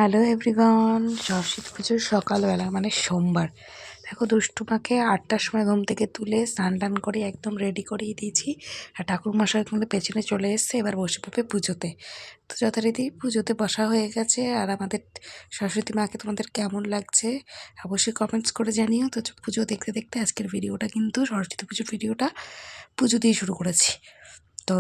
Hello everyone, Saraswati পুজোর সকালবেলা মানে সোমবার। দেখো দুষ্টুমাকে 8টার সময় ঘুম থেকে তুলে স্নান টান করে একদম রেডি করিয়ে দিয়েছি। আর ঠাকুরমশাই কিন্তু পেছনে চলে এসছে, এবার বসে পড়বে পুজোতে। তো যথারীতি পুজোতে বসা হয়ে গেছে। আর আমাদের সরস্বতী মাকে তোমাদের কেমন লাগছে অবশ্যই কমেন্টস করে জানিও। তো পুজো দেখতে দেখতে আজকের ভিডিওটা কিন্তু সরস্বতী পুজোর ভিডিওটা পুজো দিয়ে শুরু করেছি। তো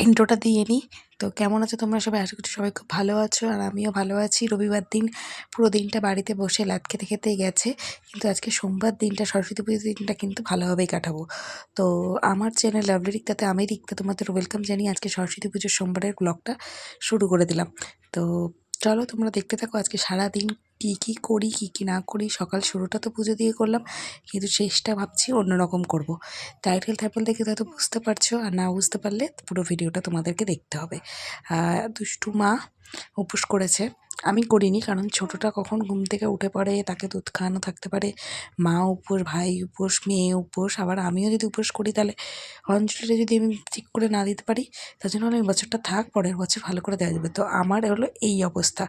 ইন্ট্রোটা দিয়ে নিই। তো কেমন আছো তোমরা সবাই? আশা করছি সবাই খুব ভালো আছো, আর আমিও ভালো আছি। রবিবার দিন পুরো দিনটা বাড়িতে বসে লাত খেতে খেতেই গেছে, কিন্তু আজকে সোমবার দিনটা, সরস্বতী পুজোর দিনটা কিন্তু ভালোভাবেই কাটাবো। তো আমার চ্যানেল লাভলি রিক্তাতে আমি রিক্তা তোমাদের ওয়েলকাম জানিয়ে আজকে সরস্বতী পুজোর সোমবারের ব্লগটা শুরু করে দিলাম। তো চলো তোমরা দেখতে থাকো আজকে সারাদিন কী করি কী না করি। সকাল শুরুটা তো পুজো দিয়ে করলাম, কিন্তু শেষটা ভাবছি অন্যরকম করব। টাইটেল থাইটেল দেখে হয়তো বুঝতে পারছো, আর না বুঝতে পারলে পুরো ভিডিওটা তোমাদেরকে দেখতে হবে। দুষ্টু মা উপোস করেছে, আমি করিনি, কারণ ছোটোটা কখন ঘুম থেকে উঠে পড়ে, তাকে দুধ খাওয়ানো থাকতে পারে। মা উপোস, ভাই উপোস, মেয়ে উপোস, আবার আমিও যদি উপোস করি তাহলে অঞ্জলিটা যদি আমি ঠিক করে না দিতে পারি, তার জন্য আমি বছরটা থাক, পরের বছর ভালো করে দেওয়া যাবে। তো আমার হলো এই অবস্থা।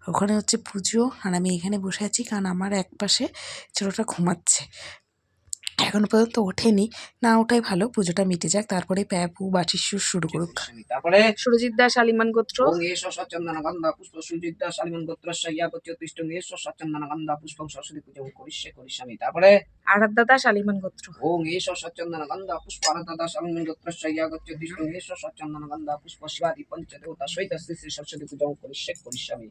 ওখানে হচ্ছে পুজো আর আমি এখানে বসে আছি, কারণ আমার এক পাশে ছোটোটা ঘুমাচ্ছে, এখনো পর্যন্ত ওঠেনি। না ওঠাই ভালো, পুজোটা মিটে যাক, তারপরে প্যাপু বাটির সুর শুরু করুক। তারপরে সুরজিৎ দাস আলিমান গোত্র। ওং এষ সচন্দন গন্ধা পুষ্প সুরজিৎ দাস আলিমান গোত্রস্য ইয়া গোত্র তিষ্ঠং এষ সচন্দন গন্ধা পুষ্পং সরস্বতী পূজা করিষ্যামি। তারপরে আরাধ্যা দাস আলিমান গোত্র। ওং এষ সচন্দন গন্ধা পুষ্প আরাধ্যা দাস আলিমান গোত্রস্য ইয়া গোত্র তিষ্ঠং এষ সচন্দন গন্ধা পুষ্প শিবাদি পঞ্চদেবতা সহিত শ্রী শ্রী সরস্বতী পূজা করিষ্যামি।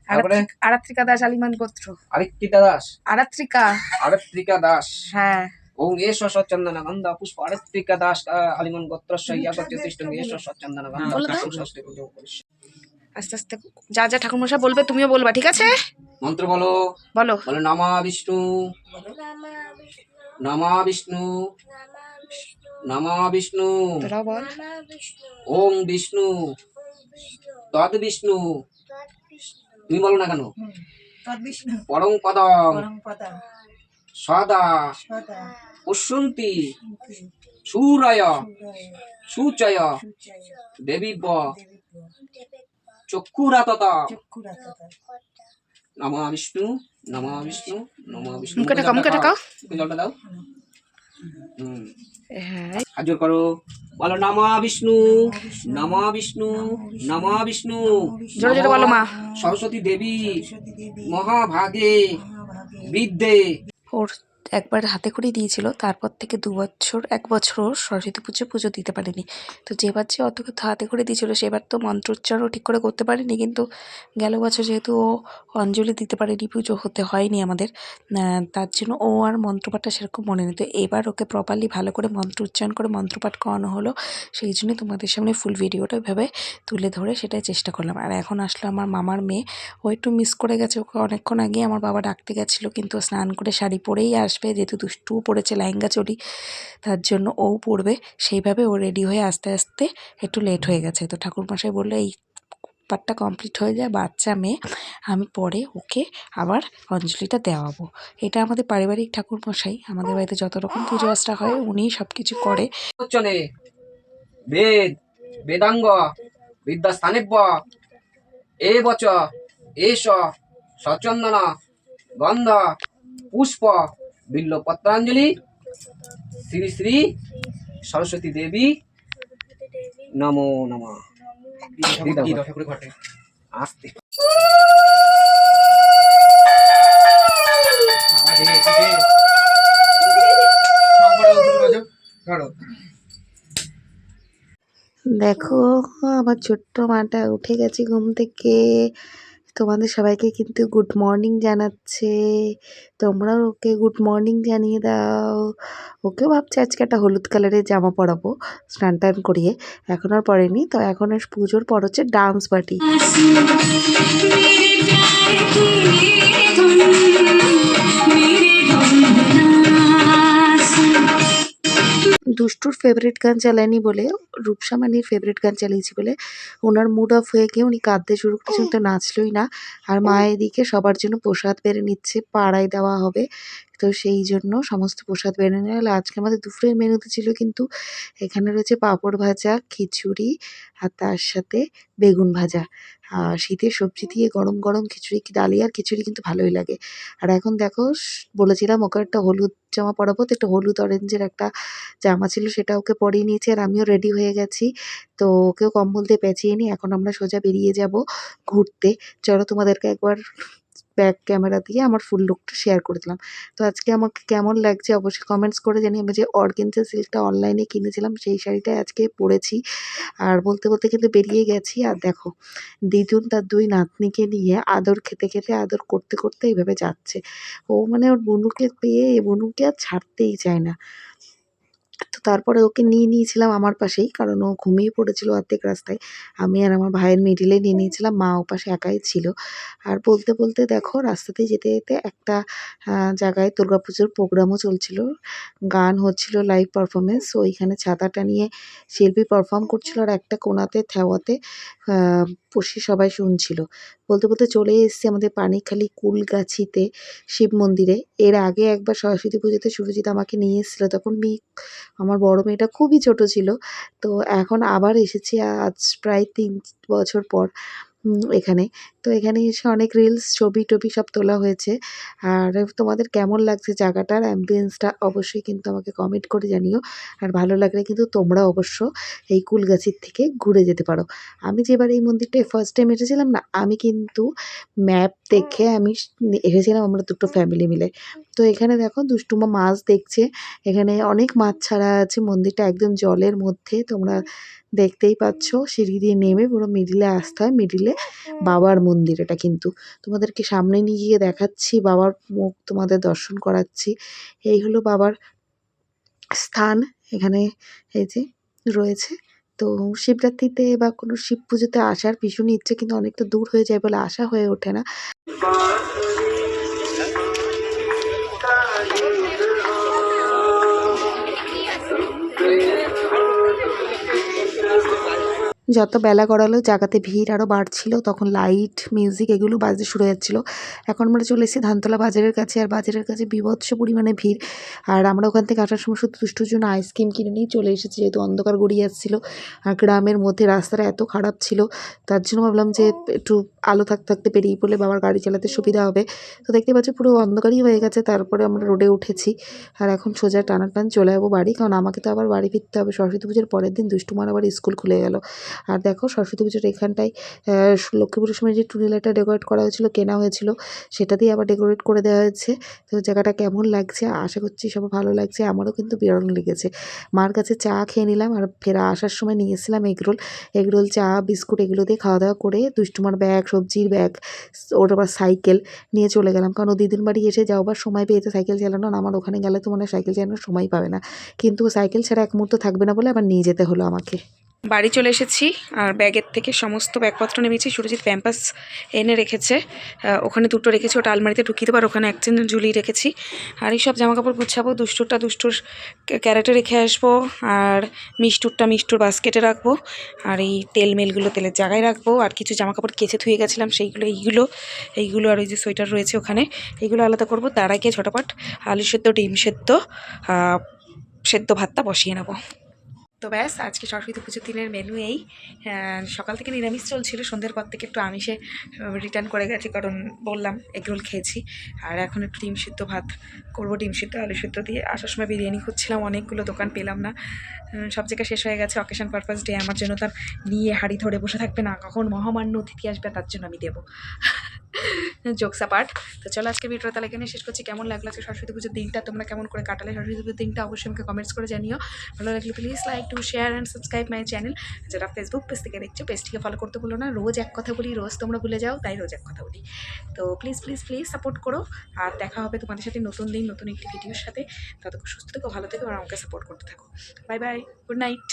তারপরে আরাত্রিকা দাস আলিমান গোত্র। আরিত্রিকা দাস আরাত্রিকা দাস। হ্যাঁ। ওং এষ সচন্দন গন্ধা পুষ্প আরিত্রিকা দাস আলিমান গোত্রস্য ইয়া গোত্র তিষ্ঠং এষ সচন্দন গন্ধা পুষ্পং সরস্বতী পূজা করিষ্যামি। আস্তে আস্তে যা যা ঠাকুরমশাই বলবে তুমিও বলবা, ঠিক আছে? মন্ত্র বলো বলো। বলো নমা বিষ্ণু নমা বিষ্ণু নমা বিষ্ণু। তোরাও বল। ওং বিষ্ণু তদ বিষ্ণু। তুমি বলো না কেন? পরং পদং সদা পশ্যন্তি সুরায় সুচয় দেবীব চক্ষুরাতত। নমা বিষ্ণু নমা বিষ্ণু নমা বিষ্ণু। মুখে টাকাও। জলটা দাও। হ্যাঁ, হাজর করো, বলো নমা বিষ্ণু নমা বিষ্ণু নমা বিষ্ণু। জোরে জোরে বলো মা। সরস্বতী দেবী মহাভাগে বিদ্যে। ওর একবার হাতে করে দিয়েছিল, তারপর থেকে 1 বছরও সরস্বতী পুজো দিতে পারেনি। তো যেবার যে অত হাতে করে দিয়েছিল সেবার তো মন্ত্র উচ্চারণও ঠিক করে করতে পারিনি, কিন্তু গেল বছর যেহেতু ও অঞ্জলি দিতে পারেনি, পুজো হতে হয়নি আমাদের, তার জন্য ও আর মন্ত্রপাঠটা সেরকম মনে নেই। তো এবার ওকে প্রপারলি ভালো করে মন্ত্র উচ্চারণ করে মন্ত্রপাঠ করানো হলো, সেই জন্যই তোমাদের সামনে ফুল ভিডিওটা ওইভাবে তুলে ধরে সেটাই চেষ্টা করলাম। আর এখন আসলো আমার মামার মেয়ে, ও একটু মিস করে গেছে, ওকে অনেকক্ষণ আগে আমার বাবা ডাকতে গেছিলো, কিন্তু স্নান করে শাড়ি পরেই আসবে, যেহেতু দুষ্টুও পড়েছে লেহেঙ্গা চটি, তার জন্য ও পড়বে, সেইভাবে ও রেডি হয়ে আস্তে আস্তে একটু লেট হয়ে গেছে। তো ঠাকুরমশাই বললো এই পার্টটা কমপ্লিট হয়ে যায়, বাচ্চা মেয়ে, আমি পরে ওকে আবার অঞ্জলিটা দেওয়াবো। এটা আমাদের পারিবারিক ঠাকুরমশাই, আমাদের বাড়িতে যত রকম পুজো আশ্রা হয় উনিই সব কিছু করে। বেদ বেদাঙ্গ বিদ্যাস্থানেব্য এ বচ এষ সচন্দন গন্ধ পুষ্প বিল্ল পত্রাঞ্জলি শ্রী শ্রী সরস্বতী দেবী নমো নমঃ। আস্তে দেখো আমার ছোট্ট মাটা উঠে গেছে ঘুম থেকে, তোমাদের সবাইকে কিন্তু গুড মর্নিং জানাচ্ছে। তোমরাও ওকে গুড মর্নিং জানিয়ে দাও। ওকেও ভাবছি আজকে একটা হলুদ কালারের জামা পরাবো স্নান টান করিয়ে, এখন আর পরেনি। তো এখন পুজোর পর হচ্ছে ডান্স পার্টি। দুষ্টুর ফেভারিট গান চালায়নি বলে, রূপসামানির ফেভারিট গান চালিয়েছি বলে ওনার মুড অফ হয়ে গিয়ে উনি কাঁদতে শুরু করেছেন, তো নাচলই না। আর মা এদিকে সবার জন্য প্রসাদ বেড়ে নিচ্ছে, পাড়ায় দেওয়া হবে। তো সেই জন্য সমস্ত প্রসাদ বেড়ে নেওয়া হলো। আজকে আমাদের দুপুরের মেনুতে ছিল কিন্তু এখানে রয়েছে পাঁপড় ভাজা, খিচুড়ি আর তার সাথে বেগুন ভাজা। শীতের সবজি দিয়ে গরম গরম খিচুড়ি, ডালিয়ার খিচুড়ি কিন্তু ভালোই লাগে। আর এখন দেখো বলেছিলাম ওকে একটা হলুদ জামা পরাবো, তো একটা হলুদ অরেঞ্জের একটা জামা ছিল সেটা ওকে পরিয়ে নিয়েছি আর আমিও রেডি হয়ে গেছি। তো ওকেও কম্বল দিয়ে পেঁচিয়ে নিই, এখন আমরা সোজা বেরিয়ে যাব ঘুরতে। চলো তোমাদেরকে একবার ব্যাক ক্যামেরা দিয়ে আমার ফুল লুকটা শেয়ার করে দিলাম। তো আজকে আমাকে কেমন লাগছে অবশ্যই কমেন্টস করে জানিও। আমি যে অর্গানজা সিল্কটা অনলাইনে কিনেছিলাম সেই শাড়িটাই আজকে পরেছি। আর বলতে বলতে কিন্তু বেরিয়ে গেছি। আর দেখো দিদুন তার 2 নাতনিকে নিয়ে আদর খেতে খেতে, আদর করতে করতে এইভাবে যাচ্ছে। ও মানে ওর বুনুকে পেয়ে বুনুকে আর ছাড়তেই চায় না। তো তারপরে ওকে নিয়ে নিয়েছিলাম আমার পাশেই, কারণ ও ঘুমিয়ে পড়েছিল অর্ধেক রাস্তায়। আমি আর আমার ভাইয়ের মিডিলে নিয়ে নিয়েছিলাম, মা ওপাশে একাই ছিল। আর বলতে বলতে দেখো রাস্তাতেই যেতে যেতে একটা জায়গায় দুর্গাপুজোর প্রোগ্রামও চলছিল, গান হচ্ছিল, লাইভ পারফরমেন্স। ওইখানে ছাতাটা নিয়ে শিল্পী পারফর্ম করছিল আর একটা কোণাতে ঠেওয়াতে বসে সবাই শুনছিল। বলতে বলতে চলে এসেছি আমাদের পানিখালি কুলগাছিতে শিব মন্দিরে। এর আগে একবার সরস্বতী পুজোতে সুরজিৎ আমাকে নিয়ে এসেছিল, তখন আমার বড় মেয়েটা খুবই ছোট ছিল। তো এখন আবার এসেছি আজ প্রায় 3 বছর পর এখানে। তো এখানে এসে অনেক রিলস, ছবি-টবি সব তোলা হয়েছে। আর তোমাদের কেমন লাগছে জায়গাটার অ্যাম্বিয়েন্সটা অবশ্যই কিন্তু আমাকে কমেন্ট করে জানিও। আর ভালো লাগলে কিন্তু তোমরা অবশ্য এই কুলগাছির থেকে ঘুরে যেতে পারো। আমি যেবার এই মন্দিরটায় ফার্স্ট টাইম এসেছিলাম না, আমি কিন্তু ম্যাপ দেখে আমি এসেছিলাম আমরা দুটো ফ্যামিলি মিলে। তো এখানে দেখো দুষ্টুমা মাছ দেখছে। এখানে অনেক মাছ ছাড়া আছে, মন্দিরটা একদম জলের মধ্যে। তোমরা দেখতেই পাচ্ছ সিঁড়ি দিয়ে নেমে পুরো মিডিলে আসতে হয়। মিডিলে বাবার মন্দির এটা কিন্তু। তোমাদেরকে সামনে নিয়ে গিয়ে দেখাচ্ছি, বাবার মুখ তোমাদের দর্শন করাচ্ছি। এই হলো বাবার স্থান এখানে, এই যে রয়েছে। তো শিবরাত্রিতে বা কোনো শিব পুজোতে আসার ভীষণই ইচ্ছে, কিন্তু অনেকটা দূর হয়ে যায় বলে আসা হয়ে ওঠে না। যত বেলা গড়ালো জায়গাতে ভিড় আরও বাড়ছিল, তখন লাইট, মিউজিক এগুলো বাজতে শুরু হয়ে যাচ্ছিলো। এখন আমরা চলে এসেছি ধানতলা বাজারের কাছে, আর বাজারের কাছে বীভৎস পরিমাণে ভিড়। আর আমরা ওখান থেকে আসার সময় শুধু দুষ্টুর জন্য আইসক্রিম কিনে নিয়েই চলে এসেছি, যেহেতু অন্ধকার গড়িয়ে যাচ্ছিলো আর গ্রামের মধ্যে রাস্তাটা এত খারাপ ছিল। তার জন্য ভাবলাম যে একটু আলো থাকতে থাকতে বেরিয়ে পড়লে বাবার গাড়ি চালাতে সুবিধা হবে। তো দেখতে পাচ্ছি পুরো অন্ধকারই হয়ে গেছে। তারপরে আমরা রোডে উঠেছি আর এখন সোজা টানাটান চলে যাবো বাড়ি, কারণ আমাকে তো আবার বাড়ি ফিরতে হবে। সরস্বতী পুজোর পরের দিন দুষ্টুমার আবার স্কুল খুলে গেল। আর দেখো সরস্বতী পুজোর এখানটায় লক্ষ্মী পুজোর সময় যে টুনিলাইটটা ডেকোরেট করা হয়েছিল, কেনা হয়েছিল, সেটা দিয়ে আবার ডেকোরেট করে দেওয়া হয়েছে। তো জায়গাটা কেমন লাগছে আশা করছি সবার ভালো লাগছে, আমারও কিন্তু বেরোনো লেগেছে। মার কাছে চা খেয়ে নিলাম আর ফেরা আসার সময় নিয়ে এসেছিলাম এগরোল, চা, বিস্কুট এগুলো দিয়ে খাওয়া দাওয়া করে দুষ্টুমার ব্যাগ, সবজির ব্যাগ, ওর আবার সাইকেল নিয়ে চলে গেলাম, কারণ ও দিদির বাড়ি এসে যাওয়ার সময় পেয়েছে সাইকেল চালানো। আর আমার ওখানে গেলে তো মনে হয় সাইকেল চালানোর সময় পাবে না, কিন্তু সাইকেল ছাড়া এক মুহূর্ত থাকবে না বলে আবার নিয়ে যেতে হলো আমাকে। বাড়ি চলে এসেছি আর ব্যাগের থেকে সমস্ত ব্যাগপত্র নেমেছি। সুরজিৎ প্যাম্পাস এনে রেখেছে, ওখানে দুটো রেখেছি, ওটা আলমারিতে ঢুকিয়ে দেবো আর ওখানে একদিন ঝুলিয়ে রেখেছি। আর এই সব জামাকাপড় গুছাবো, দুষ্টুর ক্যারেটে রেখে আসবো, আর মিষ্টুর বাস্কেটে রাখবো, আর এই তেলমেলগুলো তেলের জায়গায় রাখবো। আর কিছু জামাকাপড় কেচে ধুয়ে গেছিলাম সেইগুলো, এইগুলো আর ওই যে সোয়েটার রয়েছে ওখানে, এইগুলো আলাদা করবো। তার আগে ঝটপট আলু সেদ্ধ, ডিম সেদ্ধ, সেদ্ধ ভাতটা বসিয়ে নেবো। তো ব্যাস আজকে সরস্বতী পুজোর দিনের মেনু এই। সকাল থেকে নিরামিষ চলছিল, সন্ধ্যের পর থেকে একটু আমিষে রিটার্ন করে গেছি, কারণ বললাম এগরোল খেয়েছি। আর এখন একটু ডিম সিদ্ধ ভাত করবো, ডিম সিদ্ধ আলু সিদ্ধ দিয়ে। আসার সময় বিরিয়ানি খুঁজছিলাম, অনেকগুলো দোকান পেলাম না, সব জায়গায় শেষ হয়ে গেছে। অকেশন পারপাস ডে, আমার জন্য তার নিয়ে হাঁড়ি ধরে বসে থাকবে না, কখন মহামান্য অতিথি আসবে তার জন্য আমি দেবো। জোকসা পার্ট। তো চলো আজকে ভিডিওটা তাহলে এখানে শেষ করছি। কেমন লাগলো আজকে সরস্বতী পুজোর দিনটা, তোমরা কেমন করে কাটালে সরস্বতী পুজোর দিনটা, অবশ্যই আমাকে কমেন্টস করে জানিও। ভালো লাগলে please like to share and subscribe my channel. যারা ফেসবুক পেজ থেকে দেখছো, পেজটিকে ফলো করতে ভুলো না। রোজ এক কথা বলি, রোজ তোমরা ভুলে যাও, তাই রোজ এক কথা বলি। তো প্লিজ প্লিজ প্লিজ সাপোর্ট করো। আর দেখা হবে তোমাদের সাথে নতুন দিন নতুন একটি ভিডিওর সাথে। ততক্ষণ সুস্থ থেকো, ভালো থেকো আর আমাকে সাপোর্ট করতে থাকো। Bye bye, good night.